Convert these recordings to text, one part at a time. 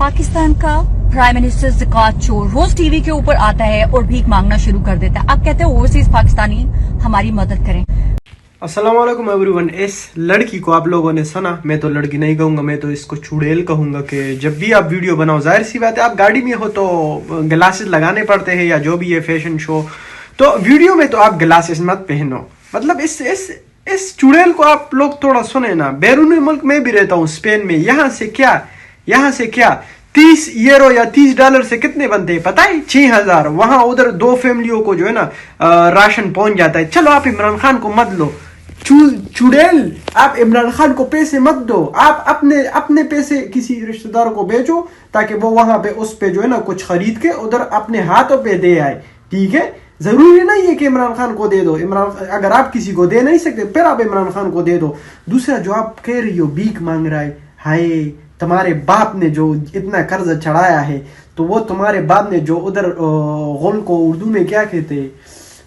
पाकिस्तान का prime minister ज़कात चोर रोज टीवी के ऊपर आता है और भीख मांगना शुरू कर देता है। आप कहते हैं ओवरसीज पाकिस्तानी हमारी मदद करें। अस्सलाम वालेकुम एवरीवन। इस लड़की को आप लोगों ने सुना, मैं तो लड़की नहीं कहूँगा, मैं तो इसको चुड़ैल कहूँगा कि जब भी आप वीडियो बनाओ, जाहिर सी बात है आप गाड़ी में हो तो ग्लासेस लगाने पड़ते हैं या जो भी है फैशन शो, तो वीडियो में तो आप ग्लासेस मत पहनो। मतलब इस चुड़ैल को आप लोग थोड़ा सुने ना। बैरून मुल्क में भी रहता हूँ, स्पेन में। यहाँ से क्या 30 यूरो या $30 से कितने बनते हैं पता है? 6000। वहां उधर 2 फैमिलियों को जो है ना राशन पहुंच जाता है। चलो आप इमरान खान को मत लो, चुड़ैल, आप इमरान खान को पैसे मत दो। आप अपने पैसे किसी रिश्तेदार को भेजो ताकि वो वहां पे उस पे जो है ना कुछ खरीद के उधर अपने हाथों पे दे आए, ठीक है? जरूरी नहीं है कि इमरान खान को दे दो। अगर आप किसी को दे नहीं सकते फिर आप इमरान खान को दे दो। दूसरा जो आप कह रही हो भीख मांग रहा है, हाय तुम्हारे बाप ने जो इतना कर्ज चढ़ाया है, तो वो तुम्हारे बाप ने जो उधर गुल को उर्दू में क्या कहते हैं,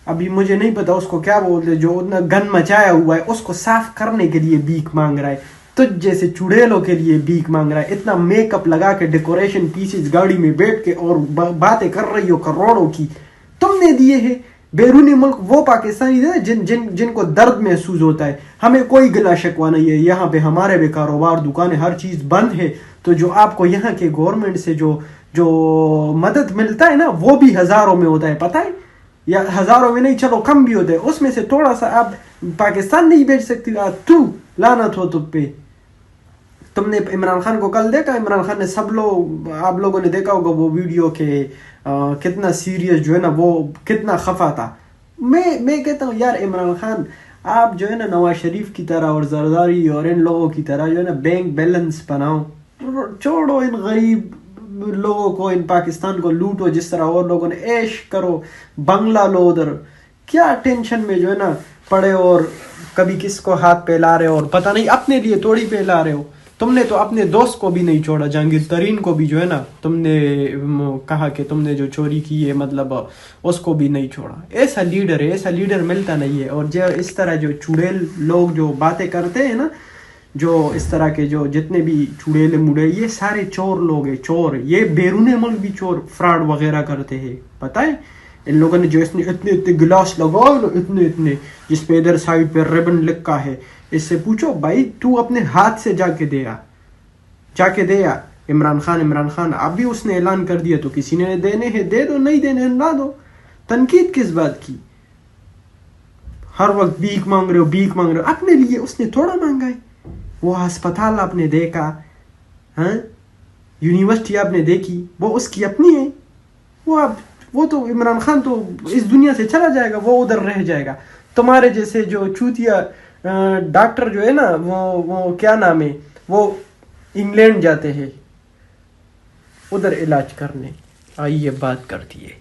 अभी मुझे नहीं पता उसको क्या बोलते, जो उतना गन मचाया हुआ है उसको साफ करने के लिए भीख मांग रहा है। तो जैसे चुड़ैलों के लिए भीख मांग रहा है। इतना मेकअप लगा के डेकोरेशन पीसेस गाड़ी में बैठ के और बातें कर रही हो करोड़ों की, तुमने दिए हैं। बैरूनी मुल्क वो पाकिस्तानी है जिनको दर्द महसूस होता है। हमें कोई गिला शिकवा नहीं है, यहाँ पे हमारे भी कारोबार दुकानें हर चीज़ बंद है। तो जो आपको यहाँ के गवर्नमेंट से जो मदद मिलता है ना, वो भी हज़ारों में होता है, पता है? या हज़ारों में नहीं, चलो कम भी होता है। उसमें से थोड़ा सा आप पाकिस्तान नहीं भेज सकती। तू लानत हो तुम पे। तुमने इमरान खान को कल देखा? इमरान खान ने आप लोगों ने देखा होगा वो वीडियो के कितना सीरियस जो है ना, वो कितना खफा था। मैं कहता हूँ यार इमरान खान, आप जो है ना नवाज शरीफ की तरह और जरदारी और इन लोगों की तरह जो है ना बैंक बैलेंस बनाओ। छोड़ो इन गरीब लोगों को, इन पाकिस्तान को लूटो जिस तरह और लोगों ने। ऐश करो, बंगला लो उधर, क्या टेंशन में जो है ना पड़े और कभी किसको हाथ पे ला रहे हो और पता नहीं अपने लिए थोड़ी पे ला रहे हो। तुमने तो अपने दोस्त को भी नहीं छोड़ा, जहांगीर तरीन को भी जो है ना तुमने कहा कि तुमने जो चोरी की है, मतलब उसको भी नहीं छोड़ा। ऐसा लीडर मिलता नहीं है। और जो इस तरह जो चुड़ैल लोग जो बातें करते हैं ना, जो इस तरह के जो जितने भी चुड़ैल मुड़े, ये सारे चोर लोग हैं, चोर। ये बैरून मुल्क भी चोर फ्रॉड वगैरह करते हैं, पता है? इन लोगों ने जो इतने गिलास लगाओ ना, इतने जिसपे इधर साइड पे रिबन लिखा है, इससे पूछो भाई तू अपने हाथ से जाके दे आ। इमरान खान अभी उसने ऐलान कर दिया, तो किसी ने देने हैं दे दो, नहीं देने ना दो। तनकीद किस बात की? हर वक्त भीख मांग रहे हो। अपने लिए उसने थोड़ा मांगा है। वो अस्पताल आपने देखा, हाँ, यूनिवर्सिटी आपने देखी, वो उसकी अपनी है। वो तो इमरान खान तो इस दुनिया से चला जाएगा, वो उधर रह जाएगा। तुम्हारे जैसे जो चूतिया डॉक्टर जो है ना, वो क्या नाम है, वो इंग्लैंड जाते हैं उधर इलाज करने। आइए बात करती है।